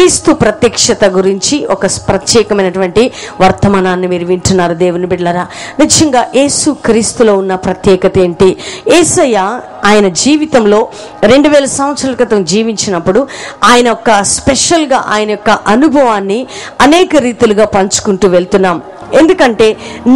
క్రీస్తు ప్రత్యక్షత గురించి ఒక ప్రత్యేకమైనటువంటి వర్తమానాన్ని మీరు వింటున్నారు దేవుని బిడ్డలారా. నిజంగా యేసు క్రీస్తులో ఉన్న ప్రత్యేకత ఏంటి? యేసయ్య ఆయన జీవితంలో 2000 సంవత్సరాల క్రితం జీవించినప్పుడు ఆయన యొక్క స్పెషల్గా ఆయన యొక్క అనుభవాన్ని అనేక రీతిలుగా పంచుకుంటూ వెళ్తున్నాం. ఎందుకంటే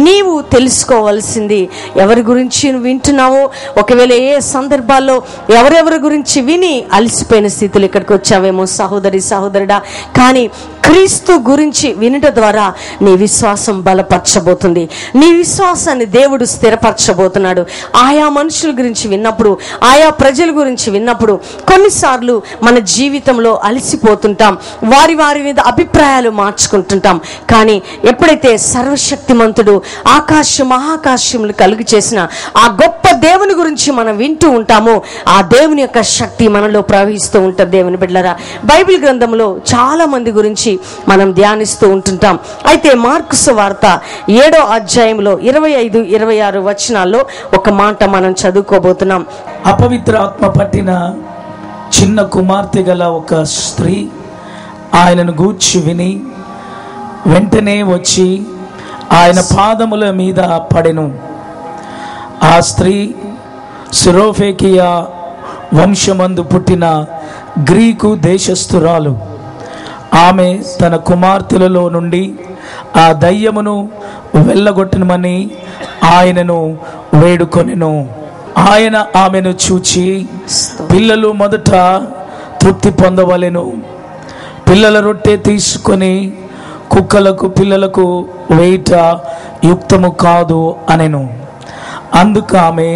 నీవు తెలుసుకోవాల్సింది ఎవరి గురించి నువ్వు వింటున్నావో, ఒకవేళ ఏ సందర్భాల్లో ఎవరెవరి గురించి విని అలసిపోయిన స్థితిలో ఇక్కడికి వచ్చావేమో సహోదరి సహోదరుడా, కానీ క్రీస్తు గురించి వినట ద్వారా నీ విశ్వాసం బలపరచబోతుంది. నీ విశ్వాసాన్ని దేవుడు స్థిరపరచబోతున్నాడు. ఆయా మనుషుల గురించి విన్నప్పుడు, ఆయా ప్రజల గురించి విన్నప్పుడు కొన్నిసార్లు మన జీవితంలో అలసిపోతుంటాం, వారి వారి మీద అభిప్రాయాలు మార్చుకుంటుంటాం. కానీ ఎప్పుడైతే సర్వశక్తిమంతుడు ఆకాశ మహాకాశములు కలుగు చేసిన ఆ గొప్ప దేవుని గురించి మనం వింటూ ఉంటామో, ఆ దేవుని యొక్క శక్తి మనలో ప్రవహిస్తూ ఉంటుంది. దేవుని బిడ్డలారా, బైబిల్ గ్రంథంలో చాలా మంది గురించి మనం ధ్యానిస్తూ ఉంటుంటాం. అయితే మార్కు సువార్త 7వ అధ్యాయంలో 25-26 వచనాల్లో ఒక మాట మనం చదువుకోబోతున్నాం. అపవిత్ర ఆత్మ పట్టిన చిన్న కుమార్తె గల ఒక స్త్రీ ఆయనను గూర్చి విని వెంటనే వచ్చి ఆయన పాదముల మీద పడెను. ఆ స్త్రీ సిరోఫేకియా వంశమందు పుట్టిన గ్రీకు దేశస్థురాలు. ఆమె తన కుమార్తెలలో నుండి ఆ దయ్యమును వెళ్ళగొట్టమని ఆయనను వేడుకొనెను. ఆయన ఆమెను చూచి, పిల్లలు మొదట తృప్తి పొందవలెను, పిల్లల రొట్టె తీసుకొని కుక్కలకు పిల్లలకు వేయట యుక్తము కాదు అనెను. అందుకు ఆమె,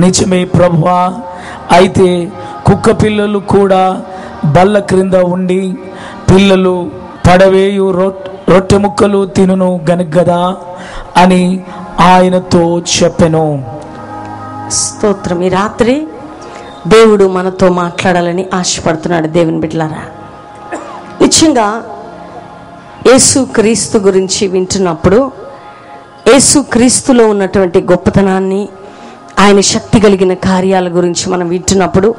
నిజమే ప్రభువా, అయితే కుక్క పిల్లలు కూడా బల్ల క్రింద ఉండి పిల్లలు పడవేయు రొట్టె ముక్కలు తినును గనుగదా అని ఆయనతో చెప్పెను. స్తోత్రం. ఈ రాత్రి దేవుడు మనతో మాట్లాడాలని ఆశపడుతున్నాడు. దేవుని బిడ్డలారా, నిజంగా యేసు క్రీస్తు గురించి వింటున్నప్పుడు, యేసు క్రీస్తులో ఉన్నటువంటి గొప్పతనాన్ని, ఆయన శక్తి కలిగిన కార్యాల గురించి మనం వింటున్నప్పుడు,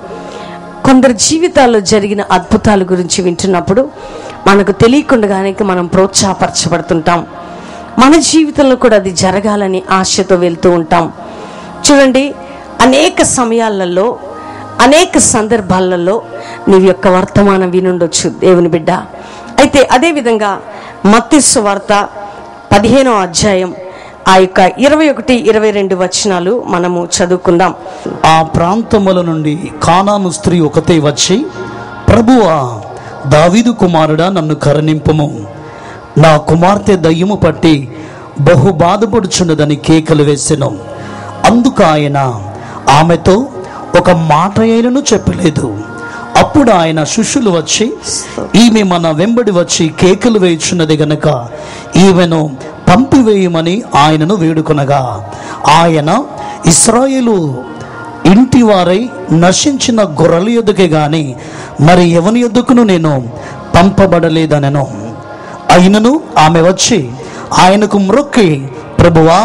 కొందరు జీవితాల్లో జరిగిన అద్భుతాల గురించి వింటున్నప్పుడు మనకు తెలియకుండానే మనం ప్రోత్సాహపరచబడుతుంటాం. మన జీవితంలో కూడా అది జరగాలని ఆశతో వెళ్తూ ఉంటాం. చూడండి, అనేక సమయాలలో, అనేక సందర్భాలలో నీవు యొక్క వర్తమానం వినుండొచ్చు దేవుని బిడ్డ. అయితే అదేవిధంగా మత్తయి సువార్త 15వ అధ్యాయం ఆ యొక్క 21-22 వచనాలు మనము చదువుకుందాం. ఆ ప్రాంతముల నుండి కానాను స్త్రీ ఒకతే వచ్చి, ప్రభువా, దావీదు కుమారుడా, నన్ను కరుణింపుము, నా కుమార్తె దయ్యము పట్టి బహు బాధపడుచున్నదని కేకలు వేసెను. అందుకు ఆయన ఆమెతో ఒక మాట అయినను చెప్పలేదు. అప్పుడు ఆయన శిష్యులు వచ్చి, ఈమె మన వెంబడి వచ్చి కేకలు వేయుచున్నది గనుక ఈమెను పంపివేయమని ఆయనను వేడుకొనగా, ఆయన, ఇశ్రాయేలు ఇంటి వారై నశించిన గొర్రెల యొద్దకే గాని మరి ఎవని యొద్దకును నేను పంపబడలేదనెను. అయినను ఆమె వచ్చి ఆయనకు మ్రొక్కి, ప్రభువా,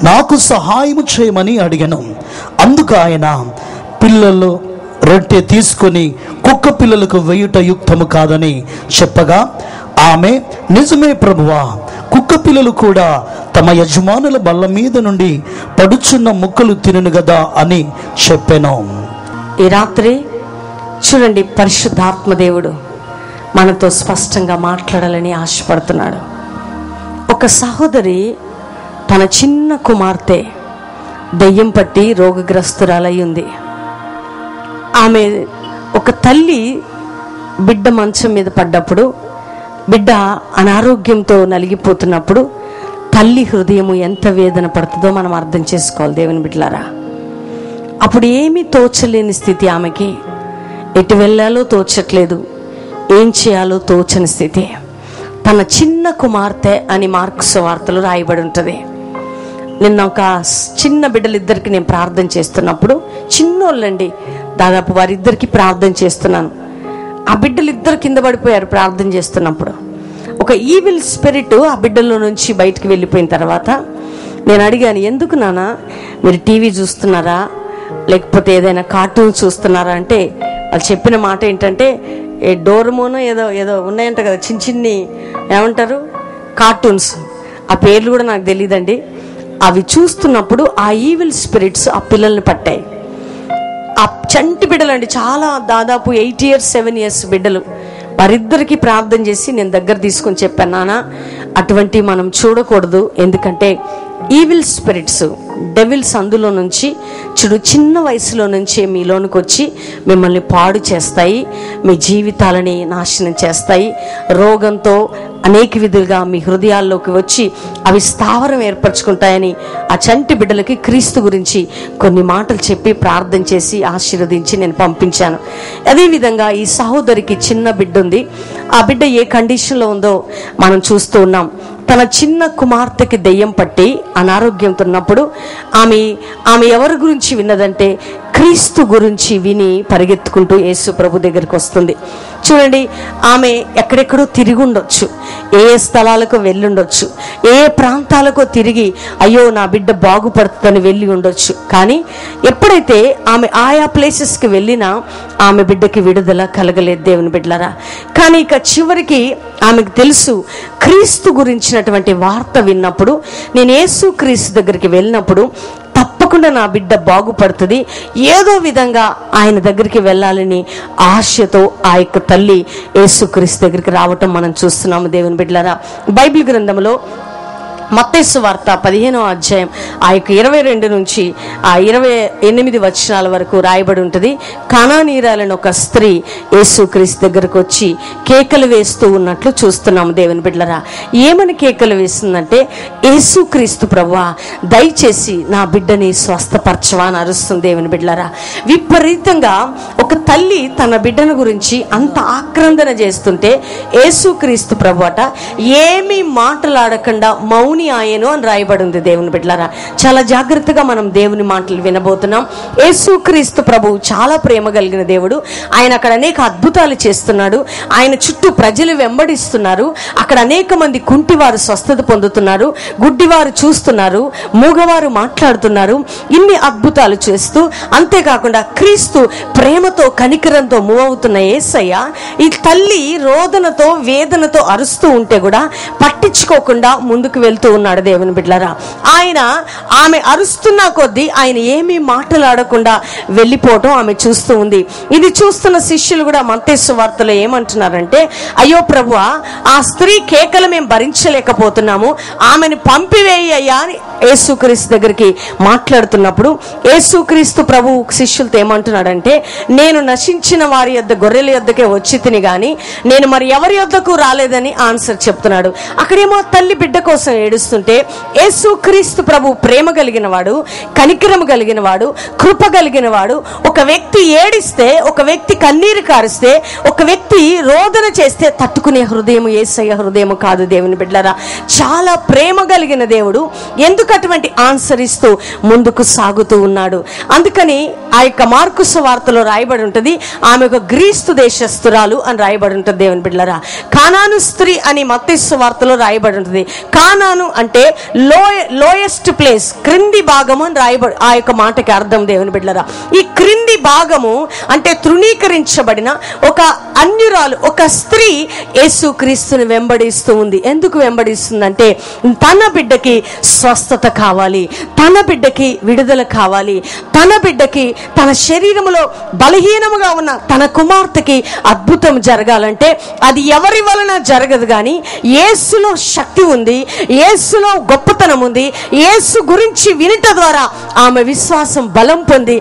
నాకు సహాయము చేయమని అడిగాను. అందుకు ఆయన, పిల్లలు రొట్టె తీసుకొని కుక్క పిల్లలకు వేయుట యుక్తము కాదని చెప్పగా, ఆమె, నిజమే ప్రభువా, కుక్క పిల్లలు కూడా తమ యజమానుల బల్ల మీద నుండి పడుచున్న ముక్కలు తినను గదా అని చెప్పాను. ఈ రాత్రి చూడండి, పరిశుద్ధాత్మ దేవుడు మనతో స్పష్టంగా మాట్లాడాలని ఆశపడుతున్నాడు. ఒక సహోదరి తన చిన్న కుమార్తె దయ్యం పట్టి రోగగ్రస్తురాలై ఉంది. ఆమె ఒక తల్లి బిడ్డ మంచం మీద పడ్డప్పుడు, బిడ్డ అనారోగ్యంతో నలిగిపోతున్నప్పుడు తల్లి హృదయము ఎంత వేదన పడుతుందో మనం అర్థం చేసుకోవాలి దేవుని బిడ్డలారా. అప్పుడు ఏమీ తోచలేని స్థితి ఆమెకి, ఎటు వెళ్ళాలో తోచట్లేదు, ఏం చేయాలో తోచని స్థితి. తన చిన్న కుమార్తె అని మార్కు సువార్తలో రాయబడి ఉంటుంది. నిన్న ఒక చిన్న బిడ్డలిద్దరికి నేను ప్రార్థన చేస్తున్నప్పుడు, చిన్నోళ్ళండి, దాదాపు వారిద్దరికి ప్రార్థన చేస్తున్నాను. ఆ బిడ్డలు ఇద్దరు కింద పడిపోయారు ప్రార్థన చేస్తున్నప్పుడు. ఒక ఈవిల్ స్పిరిట్ ఆ బిడ్డల్లో నుంచి బయటికి వెళ్ళిపోయిన తర్వాత నేను అడిగాను, ఎందుకు నాన్న మీరు టీవీ చూస్తున్నారా లేకపోతే ఏదైనా కార్టూన్ చూస్తున్నారా అంటే వాళ్ళు చెప్పిన మాట ఏంటంటే, ఏ డోర్మోనో ఏదో ఏదో ఉన్నాయంట కదా, చిన్న చిన్ని ఏమంటారు కార్టూన్స్, ఆ పేర్లు కూడా నాకు తెలియదండి. అవి చూస్తున్నప్పుడు ఆ ఈవిల్ స్పిరిట్స్ ఆ పిల్లల్ని పట్టాయి. ఆ చంటి బిడ్డలు అండి, చాలా దాదాపు 8 years 7 years బిడ్డలు. వారిద్దరికి ప్రార్థన చేసి నేను దగ్గర తీసుకొని చెప్పాను, నాన్న అటువంటి మనం చూడకూడదు, ఎందుకంటే ఈవిల్ స్పిరిట్స్ డెవిల్స్ అందులో నుంచి చిన్న వయసులో నుంచే మీలోనికి వచ్చి మిమ్మల్ని పాడు చేస్తాయి, మీ జీవితాలని నాశనం చేస్తాయి. రోగంతో అనేక విధులుగా మీ హృదయాల్లోకి వచ్చి అవి స్థావరం ఏర్పరచుకుంటాయని ఆ చంటి బిడ్డలకి క్రీస్తు గురించి కొన్ని మాటలు చెప్పి ప్రార్థన చేసి ఆశీర్వదించి నేను పంపించాను. అదేవిధంగా ఈ సహోదరికి చిన్న బిడ్డ ఉంది. ఆ బిడ్డ ఏ కండిషన్లో ఉందో మనం చూస్తూ ఉన్నాం. తన చిన్న కుమార్తెకి దెయ్యం పట్టి అనారోగ్యంతో ఉన్నప్పుడు ఆమె ఎవరి గురించి విన్నదంటే క్రీస్తు గురించి విని పరిగెత్తుకుంటూ యేసు ప్రభు దగ్గరికి వస్తుంది. చూడండి, ఆమె ఎక్కడెక్కడో తిరిగి ఉండొచ్చు, ఏ స్థలాలకు వెళ్ళుండొచ్చు, ఏ ప్రాంతాలకో తిరిగి అయ్యో నా బిడ్డ బాగుపడుతుందని వెళ్ళి ఉండొచ్చు. కానీ ఎప్పుడైతే ఆమె ఆయా ప్లేసెస్కి వెళ్ళినా ఆమె బిడ్డకి విడుదల కలగలేదు దేవుని బిడ్డలారా. కానీ ఇక చివరికి ఆమెకు తెలుసు, క్రీస్తు గురించినటువంటి వార్త విన్నప్పుడు, నేను యేసు క్రీస్తు దగ్గరికి వెళ్ళినప్పుడు తప్పకుండా నా బిడ్డ బాగుపడుతుంది, ఏదో విధంగా ఆయన దగ్గరికి వెళ్ళాలని ఆశతో ఆ యొక్క తల్లి యేసుక్రీస్తు దగ్గరికి రావటం మనం చూస్తున్నాము దేవుని బిడ్డలారా. బైబిల్ గ్రంథంలో మత్తయి సువార్త 15వ అధ్యాయం ఆ యొక్క 22 నుంచి ఆ 28 వచనాల వరకు రాయబడి ఉంటుంది. కానానీయురాలైన ఒక స్త్రీ యేసుక్రీస్తు దగ్గరకు వచ్చి కేకలు వేస్తూ ఉన్నట్లు చూస్తున్నాము దేవుని బిడ్డలారా. ఏమని కేకలు వేస్తుందంటే, యేసుక్రీస్తు ప్రభువా దయచేసి నా బిడ్డని స్వస్థపరచవా అని అరుస్తుంది దేవుని బిడ్డలారా. విపరీతంగా ఒక తల్లి తన బిడ్డను గురించి అంత ఆక్రందన చేస్తుంటే యేసుక్రీస్తు ప్రభువట ఏమీ మాటలాడకుండా మౌని ఆయను అని రాయబడి ఉంది దేవుని బిడ్డలారా. చాలా జాగ్రత్తగా మనం దేవుని మాటలు వినబోతున్నాం. యేసుక్రీస్తు ప్రభు చాలా ప్రేమ కలిగిన దేవుడు. ఆయన అక్కడ అనేక అద్భుతాలు చేస్తున్నాడు. ఆయన చుట్టూ ప్రజలు వెంబడిస్తున్నారు. అక్కడ అనేక మంది కుంటివారు స్వస్థత పొందుతున్నారు, గుడ్డివారు చూస్తున్నారు, మూగవారు మాట్లాడుతున్నారు. ఇన్ని అద్భుతాలు చేస్తూ, అంతేకాకుండా క్రీస్తు ప్రేమతో కనికరంతో మూవ్ అవుతున్న యేసయ్య ఈ తల్లి రోదనతో వేదనతో అరుస్తూ ఉంటే కూడా పట్టించుకోకుండా ముందుకు వెళ్తూ ఉన్నాడు దేవుని బిడ్డలారా. ఆమె అరుస్తున్న కొద్దీ ఆయన ఏమీ మాట్లాడకుండా వెళ్ళిపోవటం ఆమె చూస్తూ ఉంది. ఇది చూస్తున్న శిష్యులు కూడా మత్తయి సువార్తలో ఏమంటున్నారంటే, అయ్యో ప్రభువా ఆ స్త్రీ కేకలు మేము భరించలేకపోతున్నాము, ఆమెను పంపివేయి అయ్యా అని యేసుక్రీస్తు దగ్గరికి మాట్లాడుతున్నప్పుడు యేసుక్రీస్తు ప్రభు శిష్యులతో ఏమంటున్నాడంటే, నేను నశించిన వారి యొద్ద గొర్రెల యొద్దకే వచ్చి తిని గాని నేను మరి ఎవరి యొద్దకు రాలేదని ఆన్సర్ చెప్తున్నాడు. అక్కడేమో తల్లి బిడ్డ కోసం ఏడుస్తుంటే యేసుక్రీస్తు ప్రభు ప్రేమ కలిగిన వాడు, కనికరం కలిగిన వాడు, కృప కలిగిన వాడు. ఒక వ్యక్తి ఏడిస్తే, ఒక వ్యక్తి కన్నీరు కారిస్తే, ఒక వ్యక్తి రోదన చేస్తే తట్టుకునే హృదయం యేసయ్య హృదయం కాదు దేవుని బిడ్డలారా. చాలా ప్రేమ కలిగిన దేవుడు. ఎందుకు అటువంటి ఆన్సర్ ఇస్తూ ముందుకు సాగుతూ ఉన్నాడు. అందుకని ఆ యొక్క మార్కు సువార్తలో రాయబడి ఉంటుంది, ఆమె ఒక గ్రీస్తు దేశస్తురాలు అని రాయబడి ఉంటుంది దేవుని బిడ్డలారా. కానాను స్త్రీ అని మత్తయి సువార్తలో రాయబడి ఉంటుంది. కానాను అంటే లోయెస్ట్ ప్లేస్, క్రింది భాగము అని రాయబడి ఆ యొక్క మాటకి అర్థం దేవుని బిడ్డలారా. ఈ క్రింది భాగము అంటే తృణీకరించబడిన ఒక అన్యురాలు, ఒక స్త్రీ యేసుక్రీస్తుని వెంబడిస్తూ ఉంది. ఎందుకు వెంబడిస్తుందంటే తన బిడ్డకి స్వస్థత కావాలి, తన బిడ్డకి విడుదల కావాలి, తన బిడ్డకి తన శరీరంలో బలహీనముగా ఉన్న తన కుమార్తెకి అద్భుతం జరగాలంటే అది ఎవరి వలన జరగదు, కానీ యేసులో శక్తి ఉంది, యేసులో గొప్పతనం ఉంది. యేసు గురించి వినట ద్వారా ఆమె విశ్వాసం బలం పొంది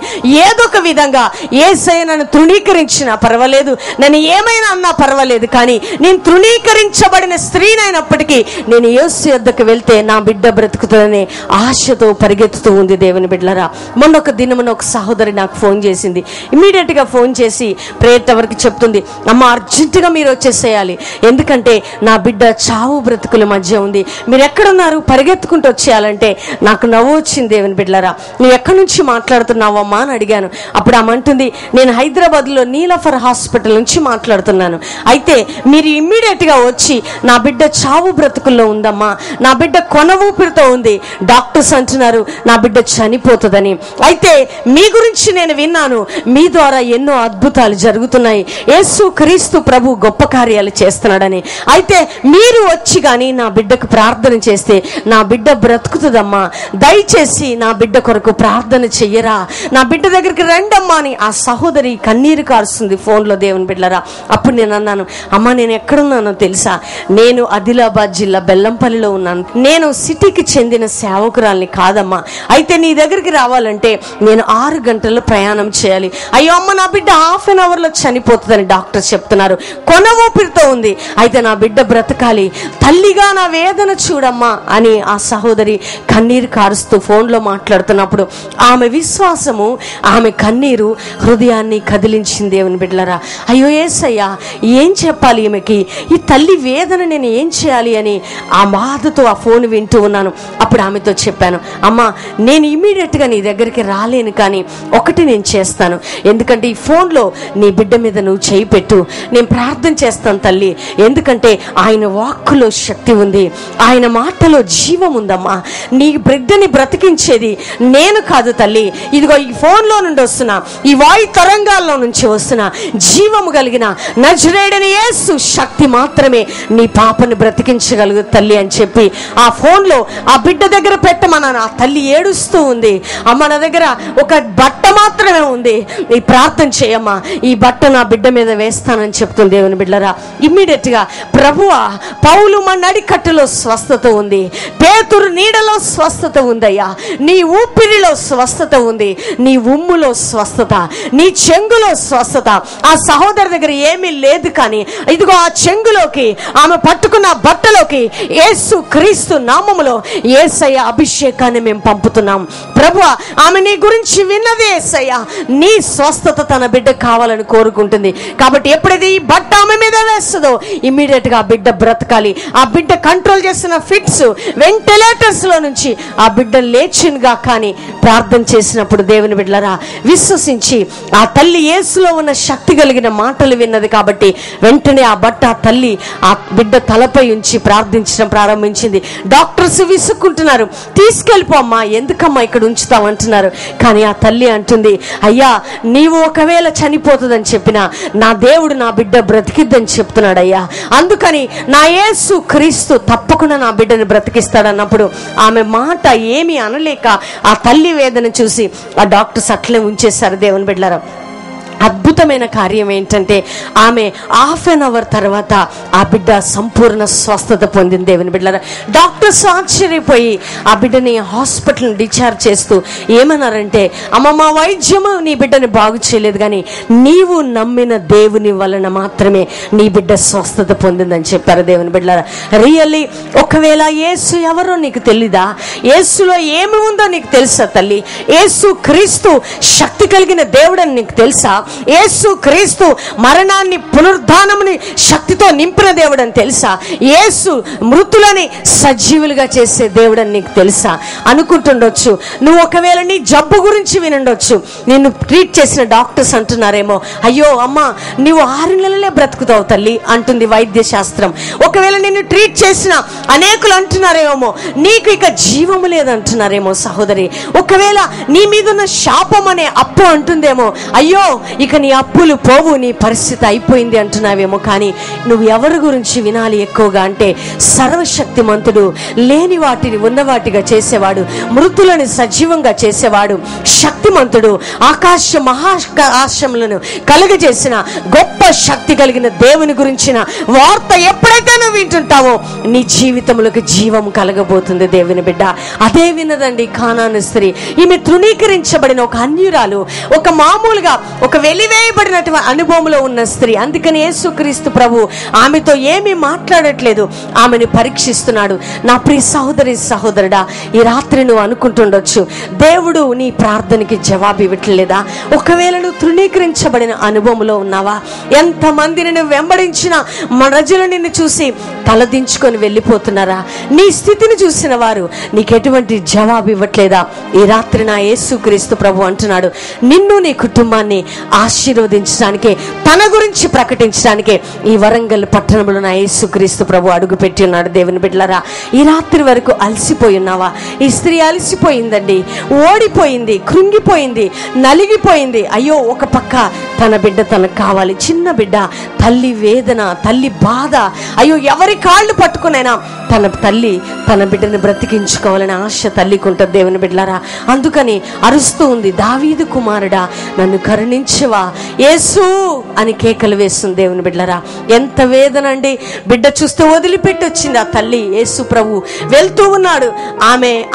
ఏదో ఒక విధంగా యేసయ్య నన్ను తృణీకరించినా పర్వాలేదు, నన్ను ఏమైనా అన్నా పర్వాలేదు, కానీ నేను తృణీకరించబడిన స్త్రీనైనప్పటికీ నేను యేసు యొద్దకు వెళ్తే నా బిడ్డ బ్రతుకుతుందనే ఆశతో పరిగెత్తుతూ ఉంది దేవుని బిడ్డలారా. మొన్న ఒక దినమున ఒక సహోదరి నాకు ఫోన్ చేసింది. ఇమ్మీడియట్ గా ఫోన్ చేసి ప్రేయర్ టవర్కి చెప్తుంది, అమ్మ అర్జెంటుగా మీరు వచ్చేసేయాలి, ఎందుకంటే నా బిడ్డ చావు బ్రతుకుల మధ్య ఉంది, మీరు ఎక్కడున్నారు, పరిగెత్తుకుంటూ వచ్చేయాలంటే నాకు నవ్వు వచ్చింది. దేవుని బిడ్డలారా, నువ్వు ఎక్కడి నుంచి మాట్లాడుతున్నావమ్మా అని అడిగాను. అప్పుడు ఆమె అంటుంది, నేను హైదరాబాద్లో నీలఫర్ హాస్పిటల్ నుంచి మాట్లాడుతున్నాను. అయితే మీరు ఇమ్మీడియట్గా వచ్చి, నా బిడ్డ చావు బ్రతుకుల్లో ఉందమ్మా, నా బిడ్డ కొన ఊపిరితో ఉంది, డాక్టర్స్ అంటున్నారు నా బిడ్డ చనిపోతుందని. అయితే మీ గురించి నేను విన్నాను, మీ ద్వారా ఎన్నో అద్భుతాలు జరుగుతున్నాయి, యేసు క్రీస్తు ప్రభు గొప్ప కార్యాలు చేస్తున్నాడని. అయితే మీరు వచ్చి కానీ నా బిడ్డకు ప్రార్థన చేస్తే నా బిడ్డ బ్రతుకుతుందమ్మా, దయచేసి నా బిడ్డ కొరకు ప్రార్థన చెయ్యరా, నా బిడ్డ దగ్గరికి రండమ్మా అని ఆ సహోదరి కన్నీరు కారుస్తుంది ఫోన్లో. దేవుని బిడ్డలారా, అప్పుడు నేను అన్నాను, అమ్మ నేను ఎక్కడున్నానో తెలుసా, నేను ఆదిలాబాద్ జిల్లా బెల్లంపల్లిలో ఉన్నాను, నేను సిటీకి చెందిన సేవకురాల్ని కాదమ్మా. అయితే నీ దగ్గరికి రావాలంటే నేను 6 గంటల్లో ప్రయాణం చేయాలి. అయ్యో అమ్మ, నా బిడ్డ ½ an hourలో చనిపోతుందని డాక్టర్ చెప్తున్నారు, కొన ఊపిరితో ఉంది, అయితే నా బిడ్డ బ్రతకాలి, తల్లిగా నా వేదన చూడమ్మా అని ఆ సహోదరి కన్నీరు కారుస్తూ ఫోన్లో మాట్లాడుతున్నప్పుడు ఆమె విశ్వాసము, ఆమె కన్నీరు హృదయాన్ని కదిలించింది. దేవుని బిడ్డలారా, అయ్యో యేసయ్యా, ఏం చెప్పాలి ఈమెకి, ఈ తల్లి వేదన నేను ఏం చేయాలి అని ఆ బాధతో ఆ ఫోన్ వింటూ ఉన్నాను. అప్పుడు ఆమెతో చెప్పాను, అమ్మ నేను ఇమ్మీడియట్గా నీ దగ్గరికి రాలేను, కానీ ఒకటి నేను చేస్తాను, ఎందుకంటే ఈ ఫోన్లో నీ బిడ్డ మీద నువ్వు చేయి పెట్టు, నేను ప్రార్థన చేస్తాను తల్లి, ఎందుకంటే ఆయన వాక్కులో శక్తి ఉంది, ఆయన మాటలో జీవం ఉందమ్మా, నీ బిడ్డని బ్రతికించేది నేను కాదు తల్లి, ఇదిగో ఈ ఫోన్లో నుండి వస్తున్నా, ఈ వాయు తరంగాల్లో నుంచి వస్తున్నా జీవము కలిగిన నజరేయుడైన యేసు శక్తి మాత్రమే నీ పాపని బ్రతికించగలుగు తల్లి అని చెప్పి ఆ ఫోన్లో ఆ బిడ్డ దగ్గర పెట్టమన్నాను. ఆ తల్లి ఏడుస్తూ ఉంది, అమ్మ నా దగ్గర ఒక బట్ట మాత్రమే ఉంది, నీ ప్రార్థన చేయమ్మా, ఈ బట్ట నా బిడ్డ మీద వేస్తానని చెప్తుంది. దేవుని బిడ్డలారా, ఇమ్మీడియట్గా ప్రభువా, పౌలు మా నడికట్టులో స్వస్థత ఉంది, పేతురు నీడలో స్వస్థత ఉందయ్యా, నీ ఊపిరిలో స్వస్థత ఉంది, నీ ఉమ్ములో స్వస్థత, నీ చెంగులో స్వస్థత. ఆ సహోదరు దగ్గర ఏమీ లేదు, కానీ ఇదిగో ఆ చెంగులోకి, ఆమె పట్టుకున్న బట్టలోకి యేసు క్రీస్తు నామములో యేసయ్య అభిషేకాన్ని మేము పంపుతున్నాం. ప్రభువా, ఆమె నీ గురించి విన్నదే యేసయ్య, నీ స్వస్థత తన బిడ్డ కావాలని కోరుకుంటుంది. కాబట్టి ఎప్పుడైతే ఈ బట్ట ఆమె మీద వేస్తుందో ఇమ్మీడియట్ గా ఆ బిడ్డ బ్రతకాలి. ఆ బిడ్డ కంట్రోల్ చేసిన ఫిట్స్, వెంటిలేటర్స్ లో నుంచి ఆ బిడ్డ లేచినగా కానీ ప్రార్థన చేసినప్పుడు దేవుని బిడ్డలారా, విశ్వసించి ఆ తల్లి యేసులో ఉన్న శక్తి కలిగిన మాటలు విన్నది కాబట్టి వెంటనే ఆ బట్ట ఆ తల్లి ఆ బిడ్డ తలపై ఉంచి ప్రార్థించడం ప్రారంభించింది. డాక్టర్స్ విసుక్కుంటున్నారు, తీసుకెళ్ళిపోమ్మా, ఎందుకమ్మా ఇక్కడ ఉంచుతావు అంటున్నారు. కానీ ఆ తల్లి అంటుంది, అయ్యా నీవు ఒకవేళ చనిపోతుందని చెప్పినా నా దేవుడు నా బిడ్డ బ్రతికిద్దని చెప్తున్నాడు అయ్యా, అందుకని నా యేసు క్రీస్తు తప్పకుండా నా బిడ్డని బ్రతికిస్తాడన్నప్పుడు ఆమె మాట ఏమీ అనలేక ఆ తల్లి వేదన చూసి ఆ డాక్టర్స్ అట్లే ఉంచేశారు. దేవుని బిడ్డలారా, అద్భుతమైన కార్యం ఏంటంటే ఆమె ½ an hour తర్వాత ఆ బిడ్డ సంపూర్ణ స్వస్థత పొందింది. దేవుని బిడ్డలారా, డాక్టర్స్ ఆశ్చర్యపోయి ఆ బిడ్డని హాస్పిటల్ డిశ్చార్జ్ చేస్తూ ఏమన్నారంటే, అమ్మ మా వైద్యము నీ బిడ్డని బాగు చేయలేదు, కానీ నీవు నమ్మిన దేవుని వలన మాత్రమే నీ బిడ్డ స్వస్థత పొందిందని చెప్పారు. దేవుని బిడ్డలారా, రియల్లీ ఒకవేళ యేసు ఎవరో నీకు తెలీదా, యేసులో ఏమి ఉందో నీకు తెలుసా తల్లి, యేసు క్రీస్తు శక్తి కలిగిన దేవుడని నీకు తెలుసా, యేసు క్రీస్తు మరణాన్ని పునరుద్ధానముని శక్తితో నింపిన దేవుడని తెలుసా, యేసు మృతులని సజీవులుగా చేసే దేవుడని నీకు తెలుసా అనుకుంటుండొచ్చు. నువ్వు ఒకవేళ నీ జబ్బు గురించి వినుండొచ్చు, నిన్ను ట్రీట్ చేసిన డాక్టర్స్ అంటున్నారేమో, అయ్యో అమ్మ నువ్వు 6 నెలలే బ్రతుకుతావు తల్లి అంటుంది వైద్య శాస్త్రం. ఒకవేళ నిన్ను ట్రీట్ చేసిన అనేకులు అంటున్నారేమో, నీకు ఇక జీవము లేదంటున్నారేమో సహోదరి. ఒకవేళ నీ మీద ఉన్న శాపం అనే అప్పు అంటుందేమో, అయ్యో ఇక నీ అప్పులు పోవు, నీ పరిస్థితి అయిపోయింది అంటున్నావేమో. కానీ నువ్వు ఎవరి గురించి వినాలి ఎక్కువగా అంటే, సర్వశక్తిమంతుడు, లేని వాటిని ఉన్నవాటిగా చేసేవాడు, మృతులను సజీవంగా చేసేవాడు, శక్తిమంతుడు, ఆకాశ మహాకాశములను కలుగజేసిన గొప్ప శక్తి కలిగిన దేవుని గురించిన వార్త ఎప్పుడైతే నువ్వు వింటుంటావో నీ జీవితంలోకి జీవం కలగబోతుంది. దేవుని బిడ్డ అదే విన్నదండి కానాను స్త్రీ. ఈమె తృణీకరించబడిన ఒక అన్యురాలు, ఒక మామూలుగా ఒక వెలివేయబడినటువంటి అనుభవంలో ఉన్న స్త్రీ. అందుకని యేసుక్రీస్తు ప్రభు ఆమెతో ఏమీ మాట్లాడట్లేదు, ఆమెను పరీక్షిస్తున్నాడు. నా ప్రియ సహోదరి సహోదరుడా, ఈ రాత్రి నువ్వు అనుకుంటుండొచ్చు, దేవుడు నీ ప్రార్థనకి జవాబు ఇవ్వట్లేదా? ఒకవేళ నువ్వు తృణీకరించబడిన అనుభవంలో ఉన్నావా? ఎంతమంది నిన్ను వెంబడించిన ప్రజలు నిన్ను చూసి తలదించుకొని వెళ్ళిపోతున్నారా? నీ స్థితిని చూసిన వారు నీకు ఎటువంటి జవాబు ఇవ్వట్లేదా? ఈ రాత్రి నా యేసుక్రీస్తు ప్రభు అంటున్నాడు, నిన్ను నీ కుటుంబాన్ని ఆశీర్వదించడానికే, తన గురించి ప్రకటించడానికే ఈ వరంగల్ పట్టణంలో నా యేసుక్రీస్తు ప్రభు అడుగు పెట్టి ఉన్నాడు. దేవుని బిడ్డలారా, ఈ రాత్రి వరకు అలసిపోయి ఉన్నావా? ఈ స్త్రీ అలసిపోయిందండి, ఓడిపోయింది, కృంగిపోయింది, నలిగిపోయింది. అయ్యో, ఒక పక్క తన బిడ్డ తనకు కావాలి, చిన్న బిడ్డ, తల్లి వేదన, తల్లి బాధ. అయ్యో, ఎవరి కాళ్ళు పట్టుకునైనా తన తల్లి తన బిడ్డను బ్రతికించుకోవాలని ఆశ తల్లికి ఉంటుంది. దేవుని బిడ్డలారా, అందుకని అరుస్తూ ఉంది, దావీదు కుమారుడా నన్ను కరుణించవా యేసు అని కేకలు వేస్తుంది. దేవుని బిడ్డలారా, ఎంత వేదన అండి! బిడ్డ చూస్తే వదిలిపెట్టి వచ్చింది ఆ తల్లి. యేసు ప్రభు వెళ్తూ ఉన్నాడు,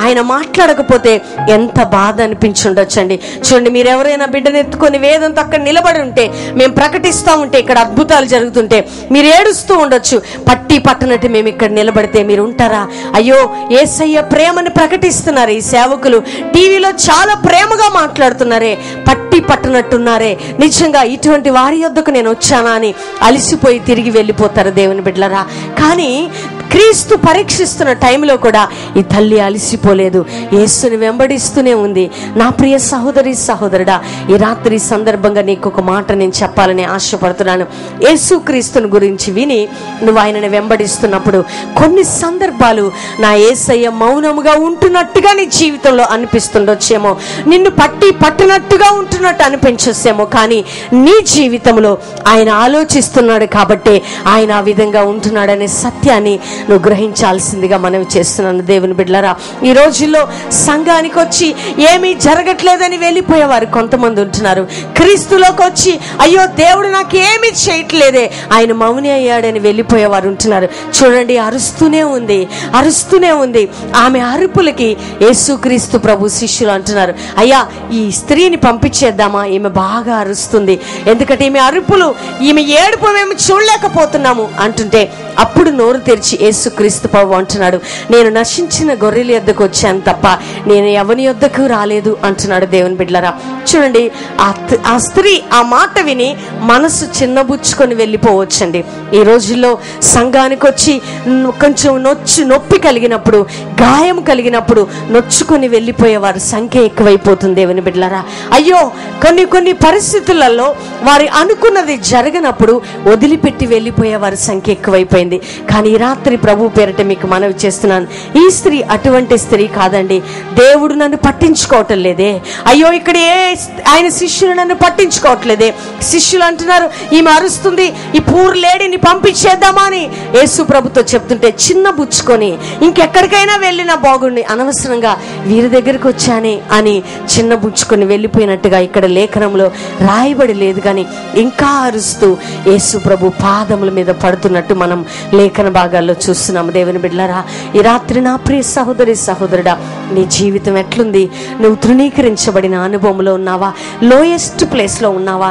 ఆయన మాట్లాడకపోతే ఎంత బాధ అనిపించుండొచ్చండి. చూడండి, మీరు ఎవరైనా బిడ్డను ఎత్తుకొని వేదంతో అక్కడ నిలబడి ఉంటే, మేము ప్రకటిస్తూ ఉంటే, ఇక్కడ అద్భుతాలు జరుగుతుంటే మీరు ఏడుస్తూ ఉండొచ్చు. పట్టి పట్టనట్టు మేము ఇక్కడ నిలబడితే మీరు ఉంటారా? అయ్యో, యేసయ్య ప్రేమను ప్రకటిస్తున్నారు ఈ సేవకులు, టీవీలో చాలా ప్రేమగా మాట్లాడుతున్నారే, పట్టి పట్టనట్టున్నారే, నిజంగా ఇటువంటి వారి యొద్దకు నేను వచ్చానా అని అలిసిపోయి తిరిగి వెళ్ళిపోతారు. దేవుని బిడ్డలారా, కానీ క్రీస్తు పరీక్షిస్తున్న టైంలో కూడా ఈ తల్లి అలిసిపోలేదు, యేసుని వెంబడిస్తూనే ఉంది. నా ప్రియ సహోదరి సహోదరుడా, ఈ రాత్రి సందర్భంగా నీకు ఒక మాట నేను చెప్పాలని ఆశపడుతున్నాను. యేసు క్రీస్తుని గురించి విని నువ్వు ఆయనని వెంబడిస్తున్నప్పుడు కొన్ని సందర్భాలు నా యేసయ్య మౌనముగా ఉంటున్నట్టుగా నీ జీవితంలో అనిపిస్తుండొచ్చేమో, నిన్ను పట్టి పట్టినట్టుగా ఉంటున్నట్టు అనిపించొచ్చేమో, కానీ నీ జీవితంలో ఆయన ఆలోచిస్తున్నాడు కాబట్టి ఆయన ఆ విధంగా ఉంటున్నాడనే సత్యాన్ని నువ్వు గ్రహించాల్సిందిగా మనవి చేస్తున్నాను. దేవుని బిడ్డలారా, ఈ రోజుల్లో సంఘానికి వచ్చి ఏమీ జరగట్లేదని వెళ్ళిపోయేవారు కొంతమంది ఉంటున్నారు. క్రీస్తులోకి వచ్చి అయ్యో దేవుడు నాకు ఏమీ చేయట్లేదే, ఆయన మౌని అయ్యాడని వెళ్ళిపోయేవారు ఉంటున్నారు. చూడండి, అరుస్తూనే ఉంది. ఆమె అరుపులకి యేసుక్రీస్తు ప్రభు శిష్యులు అంటున్నారు, అయ్యా ఈ స్త్రీని పంపించేద్దామా, ఈమె బాగా అరుస్తుంది, ఎందుకంటే ఈమె అరుపులు, ఈమె ఏడుపు మేము చూడలేకపోతున్నాము అంటుంటే, అప్పుడు నోరు తెరిచి యేసుక్రీస్తు ప్రభు అంటున్నాడు, నేను నశించిన గొర్రెల యొద్దకు వచ్చాను తప్ప నేను ఎవని యొద్దకు రాలేదు అంటున్నాడు. దేవుని బిడ్డలారా, చూడండి, ఆ స్త్రీ ఆ మాట విని మనసు చిన్నబుచ్చుకొని వెళ్ళిపోవచ్చండి. ఈ రోజుల్లో సంఘానికి వచ్చి కొంచెం నొప్పి కలిగినప్పుడు, గాయం కలిగినప్పుడు నొచ్చుకొని వెళ్ళిపోయేవారి సంఖ్య ఎక్కువైపోతుంది. దేవుని బిడ్డలారా, అయ్యో కొన్ని పరిస్థితులలో వారి అనుకున్నది జరగనప్పుడు వదిలిపెట్టి వెళ్ళిపోయే వారి సంఖ్య ఎక్కువైపోయింది. కానీ ఈ రాత్రి ప్రభు పేరిట మీకు మనవి చేస్తున్నాను, ఈ స్త్రీ అటువంటి స్త్రీ కాదండి. దేవుడు నన్ను పట్టించుకోవటం లేదే, అయ్యో ఇక్కడ ఆయన శిష్యులు నన్ను పట్టించుకోవట్లేదే. శిష్యులు అంటున్నారు, ఈమె అరుస్తుంది, ఈ పూర్ లేడీని పంపించేద్దామా అని యేసు ప్రభుతో చెప్తుంటే చిన్న బుచ్చుకొని ఇంకెక్కడికైనా వెళ్ళినా బాగుండి, అనవసరంగా వీరి దగ్గరికి వచ్చానే అని చిన్న బుచ్చుకొని వెళ్ళిపోయినట్టుగా ఇక్కడ లేఖనంలో రాయబడి లేదు. కానీ ఇంకా అరుస్తూ యేసు ప్రభు పాదముల మీద పడుతున్నట్టు మనం లేఖన భాగాల్లో చూస్తున్నాము. దేవుని బిడ్డలారా, ఈ రాత్రి నా ప్రియ సహోదరి సహోదరుడా, నీ జీవితం ఎట్లుంది? నువ్వు తృణీకరించబడిన అనుభవంలో ఉన్నావా? లోయెస్ట్ ప్లేస్లో ఉన్నావా?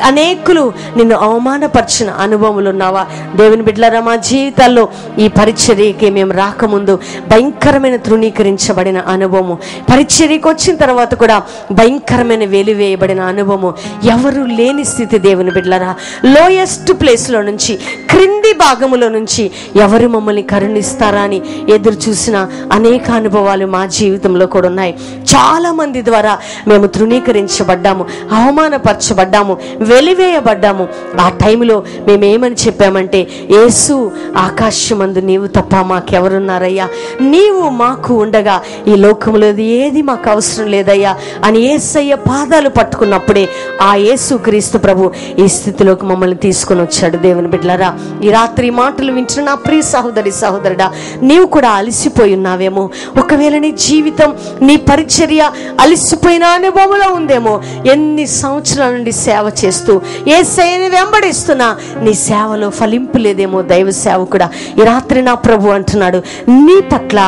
అనేకులు నిన్ను అవమానపరిచిన అనుభవంలో ఉన్నావా? దేవుని బిడ్డలారా, మా జీవితాల్లో ఈ పరిచర్యకి మేము రాకముందు భయంకరమైన తృణీకరించబడిన అనుభవము, పరిచర్యకి వచ్చిన తర్వాత కూడా భయంకరమైన వెలివేయబడిన అనుభవము, ఎవరు లేని స్థితి. దేవుని బిడ్డలారా, లోయెస్ట్ ప్లేస్లో నుంచి, క్రింది భాగములో నుంచి ఎవరు మమ్మల్ని కరుణిస్తారా అని ఎదురు చూసిన అనేక అనుభవాలు మా జీవితంలో కూడా ఉన్నాయి. చాలా మంది ద్వారా మేము తృణీకరించబడ్డాము, అవమానపరచబడ్డాము, వెలివేయబడ్డాము. ఆ టైంలో మేమేమని చెప్పామంటే, యేసు ఆకాశమందు నీవు తప్ప మాకెవరున్నారయ్యా, నీవు మాకు ఉండగా ఈ లోకంలో ఏది మాకు అవసరం లేదయ్యా అని యేసయ్య పాదాలు పట్టుకున్నప్పుడే ఆ యేసు క్రీస్తు ప్రభు ఈ స్థితిలోకి మమ్మల్ని తీసుకొని వచ్చాడు. దేవుని బిడ్డలారా, ఈ రాత్రి మాటలు వింటున్న నా ప్రియ సహోదరి సహోదరుడా, నీవు కూడా అలసిపోయి ఉన్నావేమో. ఒకవేళ నీ జీవితం, నీ పరిచర్య అలసిపోయిన అనుభవంలో ఉందేమో. ఎన్ని సంవత్సరాల నుండి సేవ చేస్తూ యేసయ్యని వెంబడిస్తున్నా నీ సేవలో ఫలింపు లేదేమో. దైవ సేవకుడా, ఈ రాత్రి నా ప్రభు అంటున్నాడు, నీ పట్ల,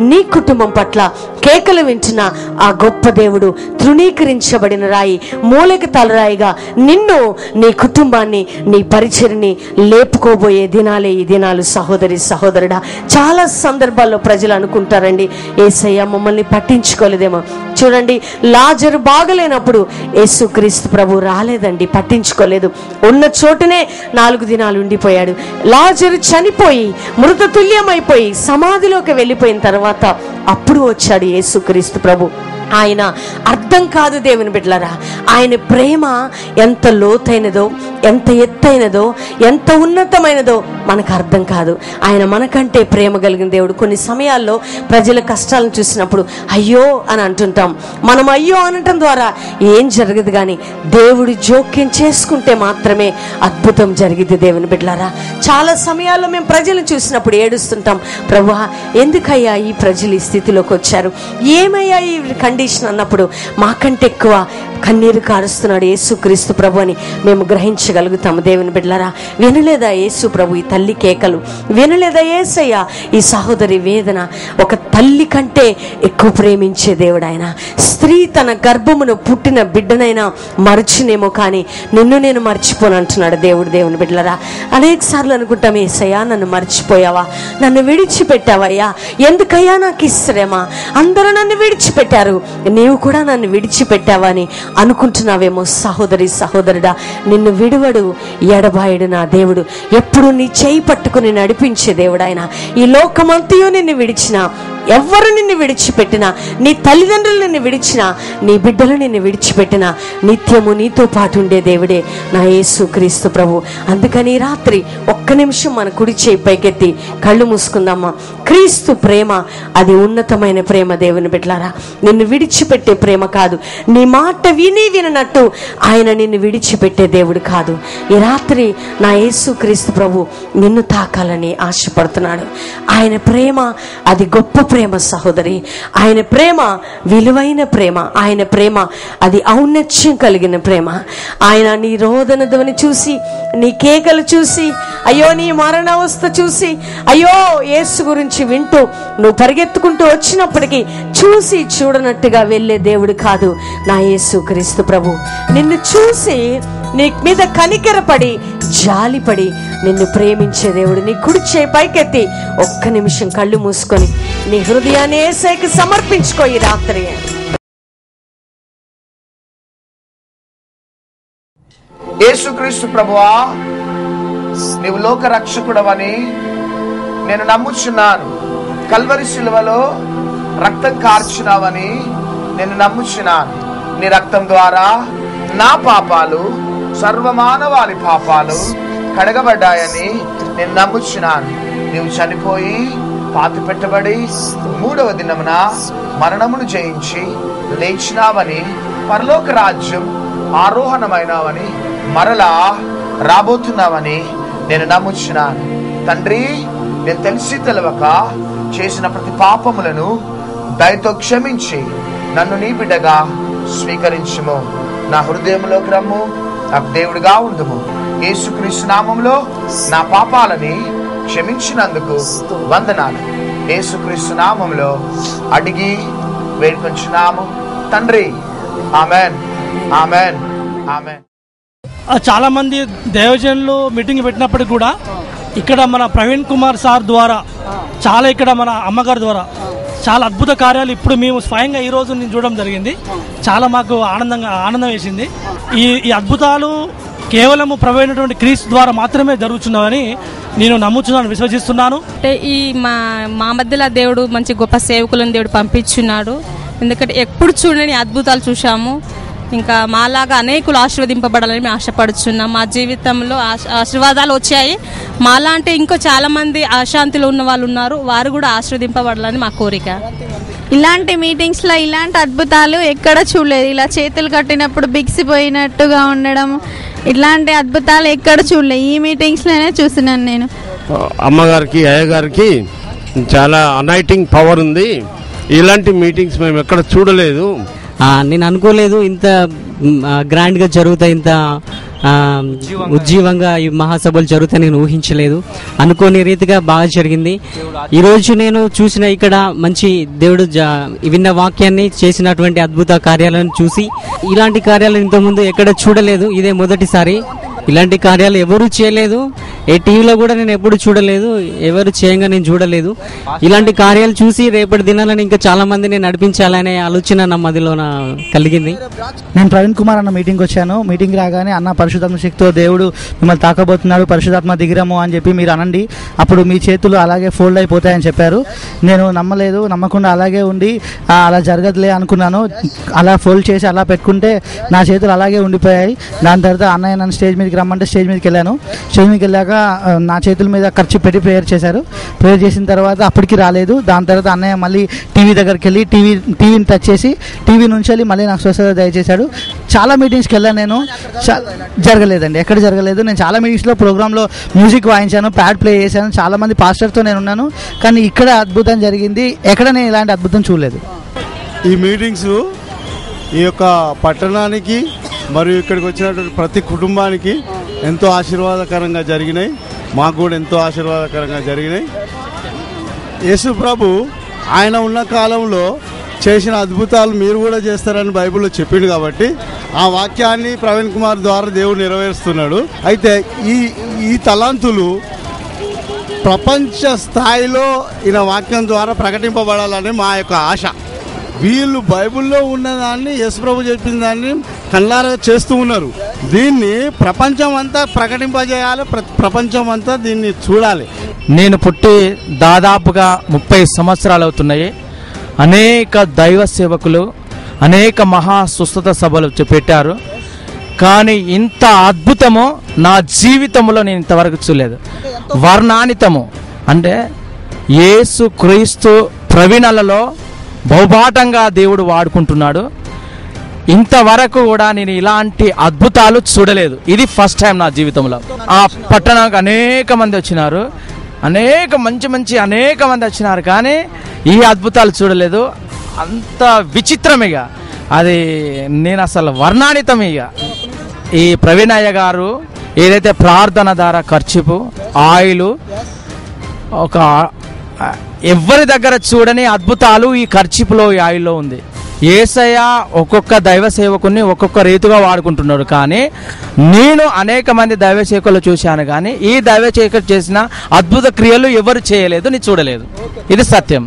నీ కుటుంబం పట్ల కేకలు వింటున్న ఆ గొప్ప దేవుడు తృణీకరించబడిన రాయి, మూలక తలరాయిగా నిన్ను, నీ కుటుంబాన్ని, నీ పరిచర్ని లేపుకోబోయే దినాలే ఈ దినాలు. సహోదరి సహోదరుడా, చాలా సందర్భాల్లో ప్రజలు అనుకుంటారండి, యేసయ్య మమ్మల్ని పట్టించుకోలేదేమో. చూడండి, లాజరు బాగలేనప్పుడు యేసుక్రీస్తు ప్రభు రాలేదండి, పట్టించుకోలేదు. ఉన్న చోటనే 4 దినాలు ఉండిపోయాడు. లాజరు చనిపోయి మృతతుల్యమైపోయి సమాధిలోకి వెళ్ళిపోయిన తర్వాత అప్పుడు వచ్చాడు యేసుక్రీస్తు ప్రభు. ఆయన అర్థం కాదు దేవుని బిడ్డలారా. ఆయన ప్రేమ ఎంత లోతైనదో, ఎంత ఎత్తైనదో, ఎంత ఉన్నతమైనదో మనకు అర్థం కాదు. ఆయన మనకంటే ప్రేమ కలిగిన దేవుడు. కొన్ని సమయాల్లో ప్రజల కష్టాలను చూసినప్పుడు అయ్యో అని అంటుంటాం. మనం అయ్యో అనటం ద్వారా ఏం జరగదు, కానీ దేవుడు జోక్యం చేసుకుంటే మాత్రమే అద్భుతం జరిగింది దేవుని బిడ్డలారా. చాలా సమయాల్లో మేము ప్రజలను చూసినప్పుడు ఏడుస్తుంటాం, ప్రభువా ఎందుకయ్యా ఈ ప్రజలు ఈ స్థితిలోకి వచ్చారు, ఏమయ్యా ఈ కండిషన్ అన్నప్పుడు మాకంటే ఎక్కువ కన్నీరు కారుస్తున్నాడు యేసుక్రీస్తు ప్రభు అని మేము గ్రహించగలుగుతాము దేవుని బిడ్డలారా. వినలేదా యేసు ప్రభు ఈ తల్లి కేకలు? వినలేదా యేసయ్య ఈ సహోదరి వేదన? ఒక తల్లి కంటే ఎక్కువ ప్రేమించే దేవుడు ఆయన. స్త్రీ తన గర్భమును పుట్టిన బిడ్డనైనా మరచునేమో, కానీ నిన్ను నేను మర్చిపోను అంటున్నాడు దేవుడు. దేవుని బిడ్డలారా, అనేక సార్లు అనుకుంటాం, యేసయ్యా నన్ను మర్చిపోయావా, నన్ను విడిచిపెట్టావయ్యా, ఎందుకయ్యా నాకు ఇష్టమా, అందరూ నన్ను విడిచిపెట్టారు, నీవు కూడా నన్ను విడిచిపెట్టావా అని అనుకుంటున్నావేమో. సహోదరి సహోదరుడా, నిన్ను విడువడు, ఎడబాయుడు నా దేవుడు. ఎప్పుడు నీ చేయి పట్టుకుని నడిపించే దేవుడు ఆయన. ఈ లోకమంతయు నిన్ను విడిచినా, ఎవరు నిన్ను విడిచిపెట్టినా, నీ తల్లిదండ్రులు నిన్ను విడిచినా, నీ బిడ్డలు నిన్ను విడిచిపెట్టినా, నిత్యము నీతో పాటు ఉండే దేవుడే నా యేసుక్రీస్తు ప్రభు. అందుకని రాత్రి ఒక్క నిమిషం మన కుడి చేయి పైకెత్తి కళ్ళు మూసుకుందామా. క్రీస్తు ప్రేమ అది ఉన్నతమైన ప్రేమ దేవుని బిడ్డలారా. నిన్ను విడిచిపెట్టే ప్రేమ కాదు. నీ మాట విని వినట్టు ఆయన నిన్ను విడిచిపెట్టే దేవుడు కాదు. ఈ రాత్రి నా యేసుక్రీస్తు ప్రభు నిన్ను తాకాలని ఆశపడుతున్నాడు. ఆయన ప్రేమ అది గొప్ప ప్రేమ సహోదరి. ఆయన ప్రేమ విలువైన ప్రేమ. ఆయన ప్రేమ అది ఔన్నత్యం కలిగిన ప్రేమ. ఆయన నీ రోదన ధ్వని చూసి, నీ కేకలు చూసి, అయ్యో నీ మరణావస్థ చూసి, అయ్యో యేసు గురించి వింటూ నువ్వు పరిగెత్తుకుంటూ వచ్చినప్పటికీ చూసి చూడనట్టుగా వెళ్ళే దేవుడు కాదు నా యేసుక్రీస్తు ప్రభు. నిన్ను చూసి నీ మీద కనికరపడి జాలిపడి నిన్ను ప్రేమించే దేవుడు. నీ కుడి చేయి పైకెత్తి ఒక్క నిమిషం కళ్ళు మూసుకొని నీ హృదయాన్ని యేసయ్యకి సమర్పించుకో ఈ రాత్రి. యేసుక్రీస్తు ప్రభువా, నీవు లోక రక్షకుడవని నేను నమ్ముచున్నాను. కల్వరి శిలువలో రక్తం కార్చినావని నేను నమ్ముచున్నాను. నీ రక్తం ద్వారా నా పాపాలు, సర్వమానవాళి పాపాలు కడగబడ్డాయని నేను నమ్ముచున్నాను. నీవు చనిపోయి పాతి పెట్టబడి 3వ దినమున మరణమును జయించి లేచినావని, పరలోక రాజ్యం ఆరోహణమైనావని, మరలా రాబోతున్నావని నేను నమ్ముచున్నాను. తండ్రి, నేను తెలిసి తెలవక చేసిన ప్రతి పాపములను దయతో క్షమించి నన్ను నీ బిడ్డగా స్వీకరించుము. నా హృదయంలోకి రమ్ము, నాకు దేవుడిగా ఉండుము. యేసుక్రీస్తు నామములో నా పాపాలని క్షమించినందుకు వందనాలు. యేసుక్రీస్తు నామములో అడిగి వేడుకొంచున్నాము తండ్రి. Amen, amen, amen. చాలా మంది దైవజనులు మీటింగ్ పెట్టినప్పటికి కూడా ఇక్కడ మన ప్రవీణ్ కుమార్ సార్ ద్వారా ఇక్కడ మన అమ్మగారి ద్వారా చాలా అద్భుత కార్యాలు ఇప్పుడు మేము స్వయంగా ఈ రోజు నేను చూడడం జరిగింది. చాలా మాకు ఆనందం వేసింది. ఈ అద్భుతాలు కేవలము ప్రవీణటువంటి క్రీస్తు ద్వారా మాత్రమే జరుగుతున్నవని నేను నమ్ముతున్నాను, విశ్వసిస్తున్నాను. అంటే ఈ మా మధ్యలో దేవుడు మంచి గొప్ప సేవకులను దేవుడు పంపించున్నాడు. ఎందుకంటే ఎప్పుడు చూడని అద్భుతాలు చూసాము. ఇంకా మాలాగా అనేకులు ఆశీర్వదింపబడాలని మేము ఆశపడుచున్నాం. మా జీవితంలో ఆశీర్వాదాలు వచ్చాయి. మాలాంటి ఇంకో చాలా మంది అశాంతిలో ఉన్న వాళ్ళు ఉన్నారు, వారు కూడా ఆశీర్వదింపబడాలని మా కోరిక. ఇలాంటి మీటింగ్స్లో ఇలాంటి అద్భుతాలు ఎక్కడ చూడలేదు. ఇలా చేతులు కట్టినప్పుడు బిగిసిపోయినట్టుగా ఉండడం, ఇట్లాంటి అద్భుతాలు ఎక్కడ చూడలేదు. ఈ మీటింగ్స్లోనే చూసినాను నేను. అమ్మగారికి, అయ్యగారికి చాలా అనాయిటింగ్ పవర్ ఉంది. ఇలాంటి మీటింగ్స్ మేము ఎక్కడ చూడలేదు. నేను అనుకోలేదు ఇంత గ్రాండ్గా జరుగుతాయి, ఇంత ఉజ్జీవంగా ఈ మహాసభలు జరుగుతాయి నేను ఊహించలేదు. అనుకోని రీతిగా బాగా జరిగింది. ఈరోజు నేను చూసిన ఇక్కడ మంచి దేవుడు విన్న వాక్యాన్ని చేసినటువంటి అద్భుత కార్యాలను చూసి ఇలాంటి కార్యాలు ఇంతకుముందు ఎక్కడ చూడలేదు. ఇదే మొదటిసారి. ఇలాంటి కార్యాలు ఎవరు చేయలేదు. ఏ టీవీలో కూడా నేను ఎప్పుడు చూడలేదు. ఎవరు చేయంగా నేను చూడలేదు. ఇలాంటి కార్యాలు చూసి రేపటి దినాలను ఇంకా చాలా మందిని నడిపించాలనే ఆలోచన నా మదిలో కలిగింది. నేను ప్రవీణ్ కుమార్ అన్న మీటింగ్కి వచ్చాను. మీటింగ్ రాగానే అన్న పరిశుద్ధాత్మ శక్తితో దేవుడు మిమ్మల్ని తాకబోతున్నాడు, పరిశుద్ధాత్మ దిగిరము అని చెప్పి మీరు అనండి, అప్పుడు మీ చేతులు అలాగే ఫోల్డ్ అయిపోతాయని చెప్పారు. నేను నమ్మలేదు. నమ్మకుండా అలాగే ఉండి అలా జరగదులే అనుకున్నాను. అలా ఫోల్డ్ చేసి అలా పెట్టుకుంటే నా చేతులు అలాగే ఉండిపోయాయి. దాని తర్వాత అన్నయ్య నన్ను స్టేజ్ మీదకి రమ్మంటే స్టేజ్ మీదకి వెళ్ళాను. స్టేజ్ మీదకి వెళ్ళాక నా చేతుల మీద ఖర్చు పెట్టి ప్రేయర్ చేశారు. ప్రేయర్ చేసిన తర్వాత అప్పటికి రాలేదు. దాని తర్వాత అన్నయ్య మళ్ళీ టీవీ దగ్గరికి వెళ్ళి టీవీని టచ్ చేసి టీవీ నుంచి వెళ్ళి మళ్ళీ నాకు స్వస్థత దయచేశాడు. చాలా మీటింగ్స్కి వెళ్ళాను నేను. జరగలేదండి, ఎక్కడ జరగలేదు. నేను చాలా మీటింగ్స్లో ప్రోగ్రాంలో మ్యూజిక్ వాయించాను, ప్యాడ్ ప్లే చేశాను, చాలామంది పాస్టర్తో నేను ఉన్నాను. కానీ ఇక్కడ అద్భుతం జరిగింది. ఎక్కడ నేను ఇలాంటి అద్భుతం చూడలేదు. ఈ మీటింగ్స్ ఈ యొక్క పట్టణానికి మరియు ఇక్కడికి వచ్చినటువంటి ప్రతి కుటుంబానికి ఎంతో ఆశీర్వాదకరంగా జరిగినాయి. మాకు కూడా ఎంతో ఆశీర్వాదకరంగా జరిగినాయి. యేసు ప్రభు ఆయన ఉన్న కాలంలో చేసిన అద్భుతాలు మీరు కూడా చేస్తారని బైబిల్లో చెప్పిండు కాబట్టి ఆ వాక్యాన్ని ప్రవీణ్ కుమార్ ద్వారా దేవుడు నెరవేరుస్తున్నాడు. అయితే ఈ తలాంతులు ప్రపంచ స్థాయిలో ఈయన వాక్యం ద్వారా ప్రకటింపబడాలని మా యొక్క ఆశ. వీళ్ళు బైబిల్లో ఉన్నదాన్ని యేసు ప్రభు చెప్పిన దాన్ని కళ్ళారా చేస్తూ ఉన్నారు. దీన్ని ప్రపంచం అంతా ప్రకటింపజేయాలి, ప్రపంచం అంతా దీన్ని చూడాలి. నేను పుట్టి దాదాపుగా 30 సంవత్సరాలు అవుతున్నాయి. అనేక దైవ సేవకులు అనేక మహా సుస్థత సభలు పెట్టారు. కానీ ఇంత అద్భుతము నా జీవితంలో నేను ఇంతవరకు చూడలేదు. వర్ణానితము అంటే యేసు క్రీస్తు ప్రవీణలలో బహుబాటంగా దేవుడు వాడుకుంటున్నాడు. ఇంతవరకు కూడా నేను ఇలాంటి అద్భుతాలు చూడలేదు. ఇది ఫస్ట్ టైం నా జీవితంలో. ఆ పట్టణానికి అనేక మంది వచ్చినారు, అనేక మంది వచ్చినారు, కానీ ఈ అద్భుతాలు చూడలేదు. అంత విచిత్రమేగా అది నేను అసలు వర్ణానితమేగా. ఈ ప్రవీణయ్య గారు ఏదైతే ప్రార్థన ద్వారా ఖర్చుపు ఆయిలు ఒక ఎవరి దగ్గర చూడని అద్భుతాలు ఈ ఖర్చుపులో ఈ ఆయిల్లో ఉంది. యేసయ్య ఒక్కొక్క దైవ సేవకుని ఒక్కొక్క రీతిగా వాడుకుంటున్నాడు. కానీ నేను అనేక మంది దైవ సేవకులు చూశాను, కానీ ఈ దైవ సేవకులు చేసిన అద్భుత క్రియలు ఎవరు చేయలేదు, నేను చూడలేదు. ఇది సత్యం.